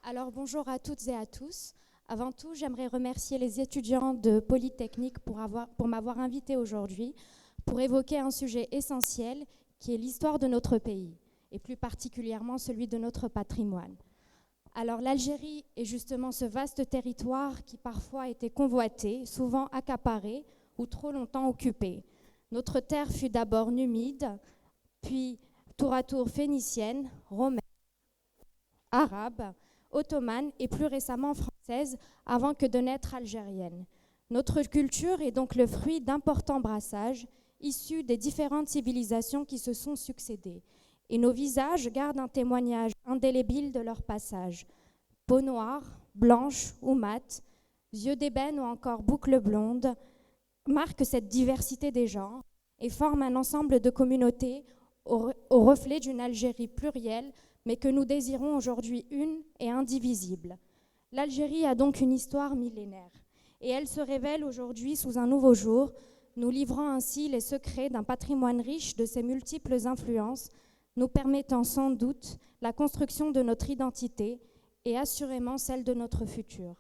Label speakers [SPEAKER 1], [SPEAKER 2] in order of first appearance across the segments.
[SPEAKER 1] Alors bonjour à toutes et à tous. Avant tout, j'aimerais remercier les étudiants de Polytechnique pour m'avoir invité aujourd'hui pour évoquer un sujet essentiel qui est l'histoire de notre pays et plus particulièrement celui de notre patrimoine. Alors l'Algérie est justement ce vaste territoire qui parfois a été convoité, souvent accaparé ou trop longtemps occupé. Notre terre fut d'abord numide, puis tour à tour phénicienne, romaine, arabe, ottomane et plus récemment française, avant que de naître algérienne. Notre culture est donc le fruit d'importants brassages issus des différentes civilisations qui se sont succédées. Et nos visages gardent un témoignage indélébile de leur passage. Peau noire, blanche ou mate, yeux d'ébène ou encore boucles blondes marquent cette diversité des genres et forment un ensemble de communautés au reflet d'une Algérie plurielle, mais que nous désirons aujourd'hui une et indivisible. L'Algérie a donc une histoire millénaire, et elle se révèle aujourd'hui sous un nouveau jour, nous livrant ainsi les secrets d'un patrimoine riche de ses multiples influences, nous permettant sans doute la construction de notre identité et assurément celle de notre futur.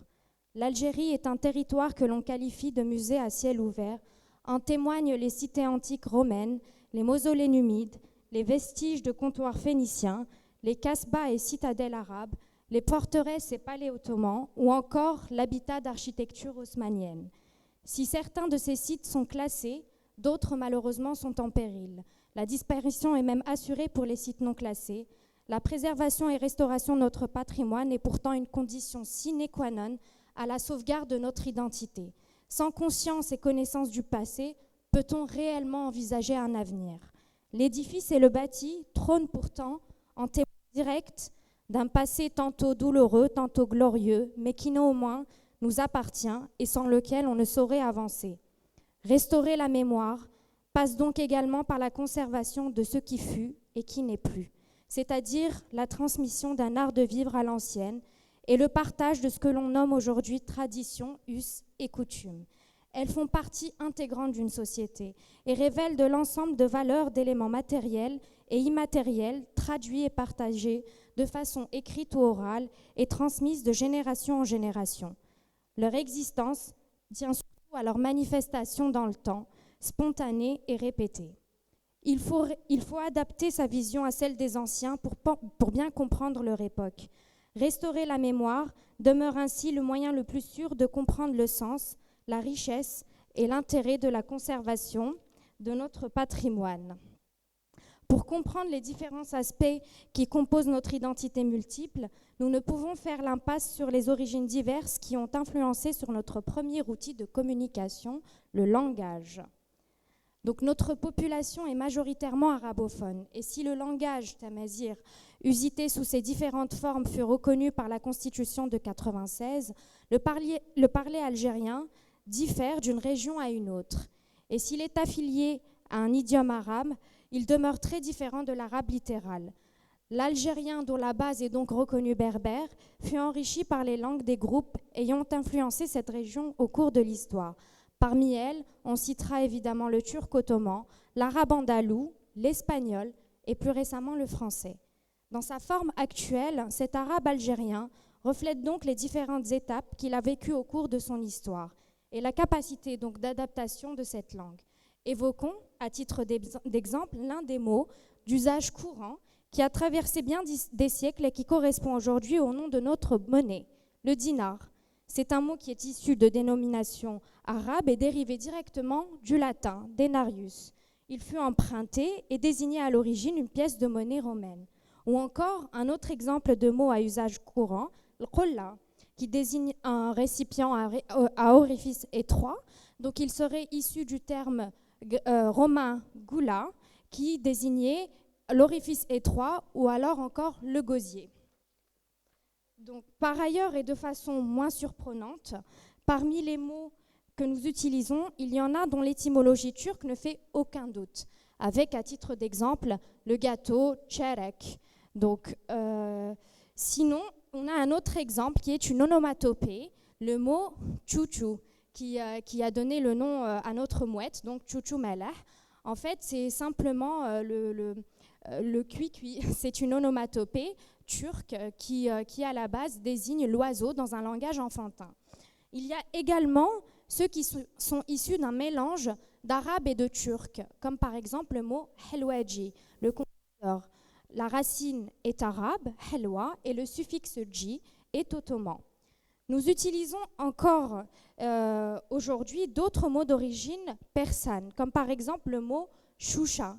[SPEAKER 1] L'Algérie est un territoire que l'on qualifie de musée à ciel ouvert. En témoignent les cités antiques romaines, les mausolées numides, les vestiges de comptoirs phéniciens, les casbahs et citadelles arabes, les forteresses et palais ottomans, ou encore l'habitat d'architecture haussmannienne. Si certains de ces sites sont classés, d'autres malheureusement sont en péril. La disparition est même assurée pour les sites non classés. La préservation et restauration de notre patrimoine est pourtant une condition sine qua non à la sauvegarde de notre identité. Sans conscience et connaissance du passé, peut-on réellement envisager un avenir ? L'édifice et le bâti trônent pourtant en témoin direct d'un passé tantôt douloureux, tantôt glorieux, mais qui néanmoins nous appartient et sans lequel on ne saurait avancer. Restaurer la mémoire passe donc également par la conservation de ce qui fut et qui n'est plus, c'est-à-dire la transmission d'un art de vivre à l'ancienne et le partage de ce que l'on nomme aujourd'hui tradition, us et coutume. Elles font partie intégrante d'une société et révèlent de l'ensemble de valeurs, d'éléments matériels et immatériels traduits et partagés de façon écrite ou orale et transmise de génération en génération. Leur existence tient surtout à leur manifestation dans le temps, spontanée et répétée. Il faut adapter sa vision à celle des anciens pour bien comprendre leur époque. Restaurer la mémoire demeure ainsi le moyen le plus sûr de comprendre le sens, la richesse et l'intérêt de la conservation de notre patrimoine. Pour comprendre les différents aspects qui composent notre identité multiple, nous ne pouvons faire l'impasse sur les origines diverses qui ont influencé sur notre premier outil de communication, le langage. Donc notre population est majoritairement arabophone, et si le langage tamazigh, usité sous ses différentes formes, fut reconnu par la Constitution de 1996, le parler algérien diffère d'une région à une autre. Et s'il est affilié à un idiome arabe, il demeure très différent de l'arabe littéral. L'algérien, dont la base est donc reconnue berbère, fut enrichi par les langues des groupes ayant influencé cette région au cours de l'histoire. Parmi elles, on citera évidemment le turc ottoman, l'arabe andalou, l'espagnol et plus récemment le français. Dans sa forme actuelle, cet arabe algérien reflète donc les différentes étapes qu'il a vécues au cours de son histoire et la capacité donc d'adaptation de cette langue. Évoquons, à titre d'exemple, l'un des mots d'usage courant qui a traversé bien des siècles et qui correspond aujourd'hui au nom de notre monnaie, le dinar. C'est un mot qui est issu de dénomination arabe et dérivé directement du latin, denarius. Il fut emprunté et désignait à l'origine une pièce de monnaie romaine. Ou encore, un autre exemple de mot à usage courant, le qolla, qui désigne un récipient à orifice étroit. Donc il serait issu du terme romain gula, qui désignait l'orifice étroit ou alors encore le gosier. Donc, par ailleurs et de façon moins surprenante, parmi les mots que nous utilisons, il y en a dont l'étymologie turque ne fait aucun doute, avec à titre d'exemple le gâteau tcherek. Donc, sinon, on a un autre exemple qui est une onomatopée, le mot chouchou, qui a donné le nom à notre mouette, donc chouchou malah. En fait, c'est simplement le cuit-cuit, c'est une onomatopée. turc qui à la base désigne l'oiseau dans un langage enfantin. Il y a également ceux qui sont issus d'un mélange d'arabe et de turc, comme par exemple le mot helwaji, le conducteur. La racine est arabe, helwa, et le suffixe ji est ottoman. Nous utilisons encore aujourd'hui d'autres mots d'origine persane, comme par exemple le mot shusha,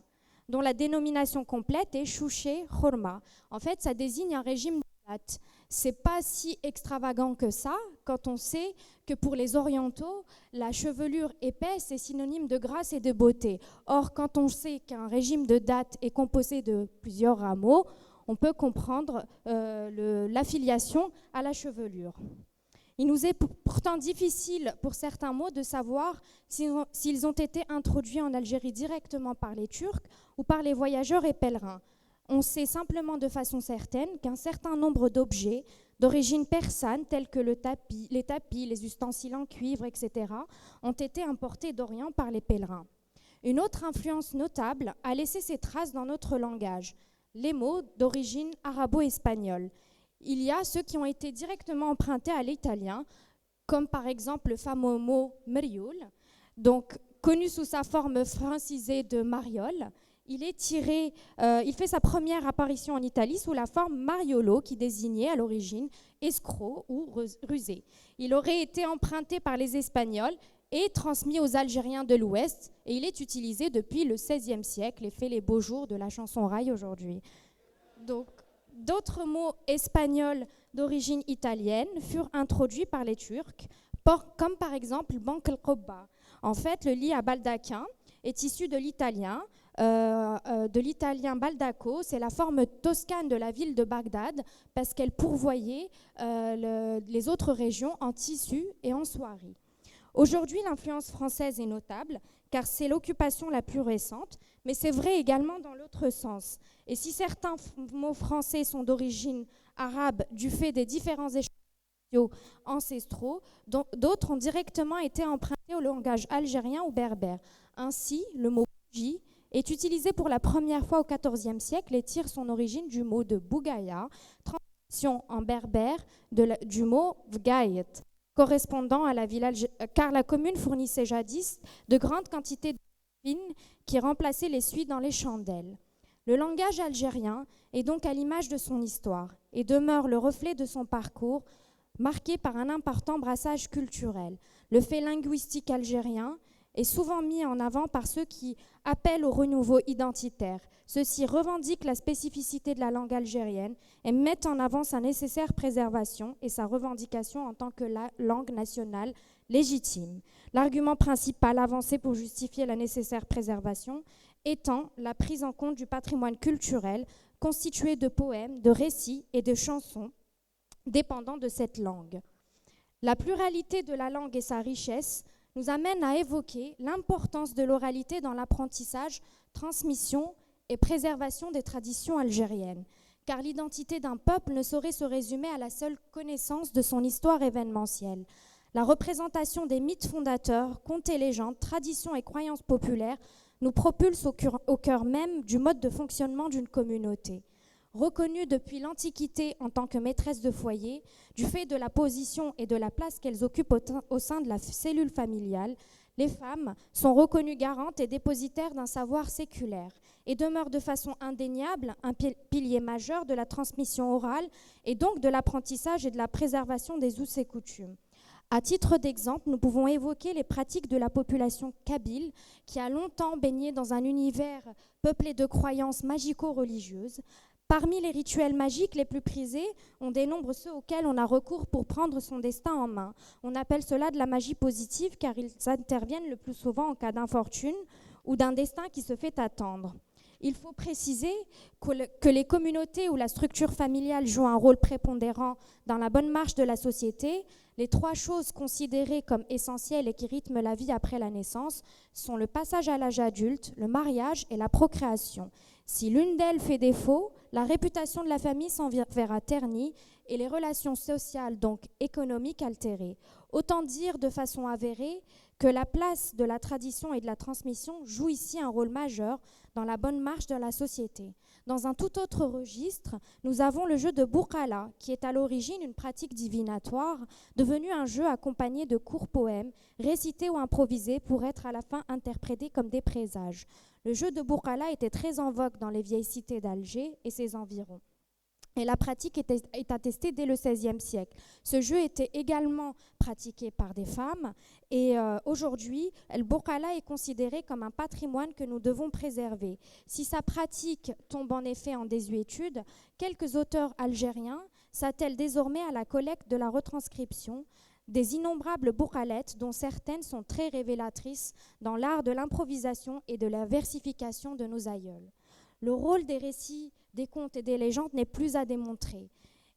[SPEAKER 1] dont la dénomination complète est chouché khorma. En fait, ça désigne un régime de date. C'est pas si extravagant que ça quand on sait que pour les orientaux, la chevelure épaisse est synonyme de grâce et de beauté. Or, quand on sait qu'un régime de date est composé de plusieurs rameaux, on peut comprendre l'affiliation à la chevelure. Il nous est pourtant difficile pour certains mots de savoir s'ils ont été introduits en Algérie directement par les Turcs ou par les voyageurs et pèlerins. On sait simplement de façon certaine qu'un certain nombre d'objets d'origine persane, tels que les tapis, les ustensiles en cuivre, etc., ont été importés d'Orient par les pèlerins. Une autre influence notable a laissé ses traces dans notre langage, les mots d'origine arabo-espagnole. Il y a ceux qui ont été directement empruntés à l'italien, comme par exemple le fameux mot meriul, donc connu sous sa forme francisée de mariole. Il fait sa première apparition en Italie sous la forme mariolo, qui désignait à l'origine escroc ou rusé. Il aurait été emprunté par les Espagnols et transmis aux Algériens de l'Ouest, et il est utilisé depuis le XVIe siècle et fait les beaux jours de la chanson raï aujourd'hui. Donc, d'autres mots espagnols d'origine italienne furent introduits par les Turcs, comme par exemple bank al-qobba. En fait, le lit à baldaquin est issu de l'italien baldaco. C'est la forme toscane de la ville de Bagdad parce qu'elle pourvoyait les autres régions en tissu et en soierie. Aujourd'hui, l'influence française est notable car c'est l'occupation la plus récente, mais c'est vrai également dans l'autre sens. Et si certains mots français sont d'origine arabe du fait des différents échanges ancestraux, d'autres ont directement été empruntés au langage algérien ou berbère. Ainsi, le mot bougie est utilisé pour la première fois au XIVe siècle et tire son origine du mot de bougaya, translation en berbère du mot vgayet, correspondant à la ville car la commune fournissait jadis de grandes quantités de fines qui remplaçaient les suies dans les chandelles. Le langage algérien est donc à l'image de son histoire et demeure le reflet de son parcours, marqué par un important brassage culturel. Le fait linguistique algérien est souvent mis en avant par ceux qui appellent au renouveau identitaire. Ceux-ci revendiquent la spécificité de la langue algérienne et mettent en avant sa nécessaire préservation et sa revendication en tant que la langue nationale légitime. L'argument principal avancé pour justifier la nécessaire préservation étant la prise en compte du patrimoine culturel constitué de poèmes, de récits et de chansons dépendant de cette langue. La pluralité de la langue et sa richesse nous amène à évoquer l'importance de l'oralité dans l'apprentissage, transmission et préservation des traditions algériennes, car l'identité d'un peuple ne saurait se résumer à la seule connaissance de son histoire événementielle. La représentation des mythes fondateurs, contes et légendes, traditions et croyances populaires nous propulse au cœur même du mode de fonctionnement d'une communauté. Reconnues depuis l'Antiquité en tant que maîtresses de foyer, du fait de la position et de la place qu'elles occupent au sein de la cellule familiale, les femmes sont reconnues garantes et dépositaires d'un savoir séculaire et demeurent de façon indéniable un pilier majeur de la transmission orale et donc de l'apprentissage et de la préservation des us et coutumes. À titre d'exemple, nous pouvons évoquer les pratiques de la population kabyle qui a longtemps baigné dans un univers peuplé de croyances magico-religieuses. Parmi les rituels magiques les plus prisés, on dénombre ceux auxquels on a recours pour prendre son destin en main. On appelle cela de la magie positive car ils interviennent le plus souvent en cas d'infortune ou d'un destin qui se fait attendre. Il faut préciser que les communautés où la structure familiale joue un rôle prépondérant dans la bonne marche de la société, les trois choses considérées comme essentielles et qui rythment la vie après la naissance sont le passage à l'âge adulte, le mariage et la procréation. Si l'une d'elles fait défaut, la réputation de la famille s'en verra ternie et les relations sociales, donc économiques, altérées. Autant dire de façon avérée que la place de la tradition et de la transmission joue ici un rôle majeur dans la bonne marche de la société. Dans un tout autre registre, nous avons le jeu de Bouqala, qui est à l'origine une pratique divinatoire, devenue un jeu accompagné de courts poèmes, récités ou improvisés pour être à la fin interprétés comme des présages. Le jeu de Bouqala était très en vogue dans les vieilles cités d'Alger et ses environs. Et la pratique est attestée dès le XVIe siècle. Ce jeu était également pratiqué par des femmes et aujourd'hui, le Bouqala est considéré comme un patrimoine que nous devons préserver. Si sa pratique tombe en effet en désuétude, quelques auteurs algériens s'attellent désormais à la collecte de la retranscription des innombrables bouqalettes dont certaines sont très révélatrices dans l'art de l'improvisation et de la versification de nos aïeuls. Le rôle des récits, des contes et des légendes n'est plus à démontrer.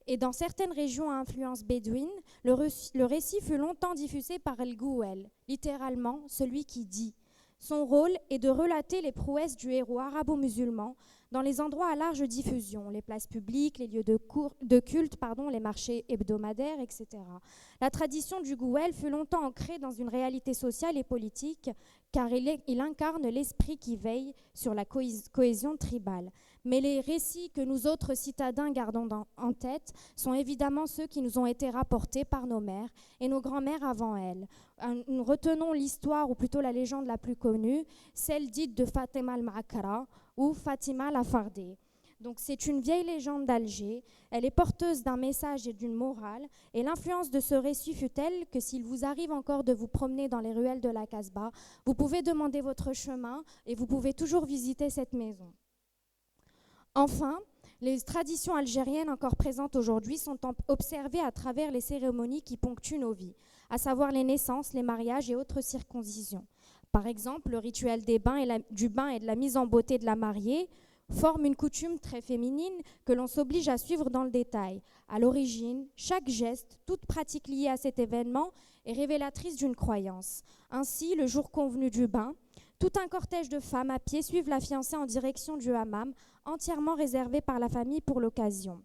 [SPEAKER 1] Et dans certaines régions à influence bédouine, le récit fut longtemps diffusé par El Gouel, littéralement celui qui dit. Son rôle est de relater les prouesses du héros arabo-musulman dans les endroits à large diffusion, les places publiques, les lieux de culte, les marchés hebdomadaires, etc. La tradition du Gouel fut longtemps ancrée dans une réalité sociale et politique, car il incarne l'esprit qui veille sur la cohésion tribale. Mais les récits que nous autres citadins gardons en tête sont évidemment ceux qui nous ont été rapportés par nos mères et nos grands-mères avant elles. Nous retenons l'histoire, ou plutôt la légende la plus connue, celle dite de Fatima al-Ma'akara ou Fatima la Fardée. Donc c'est une vieille légende d'Alger, elle est porteuse d'un message et d'une morale, et l'influence de ce récit fut telle que s'il vous arrive encore de vous promener dans les ruelles de la Casbah, vous pouvez demander votre chemin et vous pouvez toujours visiter cette maison. Enfin, les traditions algériennes encore présentes aujourd'hui sont observées à travers les cérémonies qui ponctuent nos vies, à savoir les naissances, les mariages et autres circoncisions. Par exemple, le rituel du bain et de la mise en beauté de la mariée forme une coutume très féminine que l'on s'oblige à suivre dans le détail. À l'origine, chaque geste, toute pratique liée à cet événement est révélatrice d'une croyance. Ainsi, le jour convenu du bain, tout un cortège de femmes à pied suivent la fiancée en direction du hammam, entièrement réservé par la famille pour l'occasion.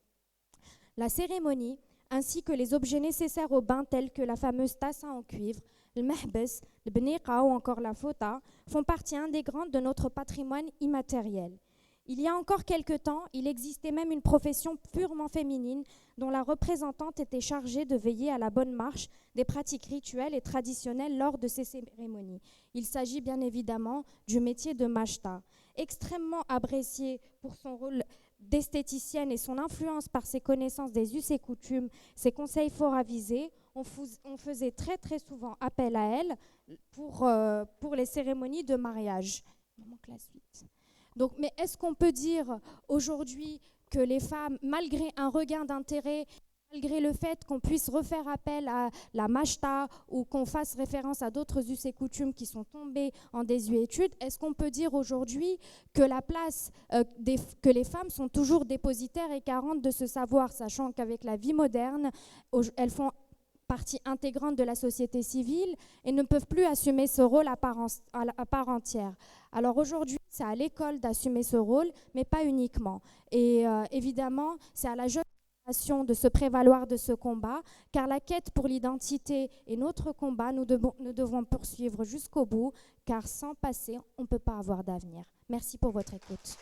[SPEAKER 1] La cérémonie, ainsi que les objets nécessaires au bain tels que la fameuse tasse en cuivre, le mahbes, le beniqa ou encore la fota, font partie intégrante de notre patrimoine immatériel. Il y a encore quelque temps, il existait même une profession purement féminine dont la représentante était chargée de veiller à la bonne marche des pratiques rituelles et traditionnelles lors de ces cérémonies. Il s'agit bien évidemment du métier de machta. Extrêmement appréciée pour son rôle d'esthéticienne et son influence par ses connaissances des us et coutumes, ses conseils fort avisés, on faisait très très souvent appel à elle pour les cérémonies de mariage. Il me manque la suite. Donc, mais est-ce qu'on peut dire aujourd'hui que les femmes, malgré un regain d'intérêt, malgré le fait qu'on puisse refaire appel à la machta ou qu'on fasse référence à d'autres us et coutumes qui sont tombés en désuétude, est-ce qu'on peut dire aujourd'hui que la place, que les femmes sont toujours dépositaires et carentes de ce savoir, sachant qu'avec la vie moderne, elles font partie intégrante de la société civile et ne peuvent plus assumer ce rôle à part entière. Alors aujourd'hui, c'est à l'école d'assumer ce rôle, mais pas uniquement. Et évidemment, c'est à la jeune génération de se prévaloir de ce combat, car la quête pour l'identité est notre combat. Nous devons poursuivre jusqu'au bout, car sans passé, on ne peut pas avoir d'avenir. Merci pour votre écoute.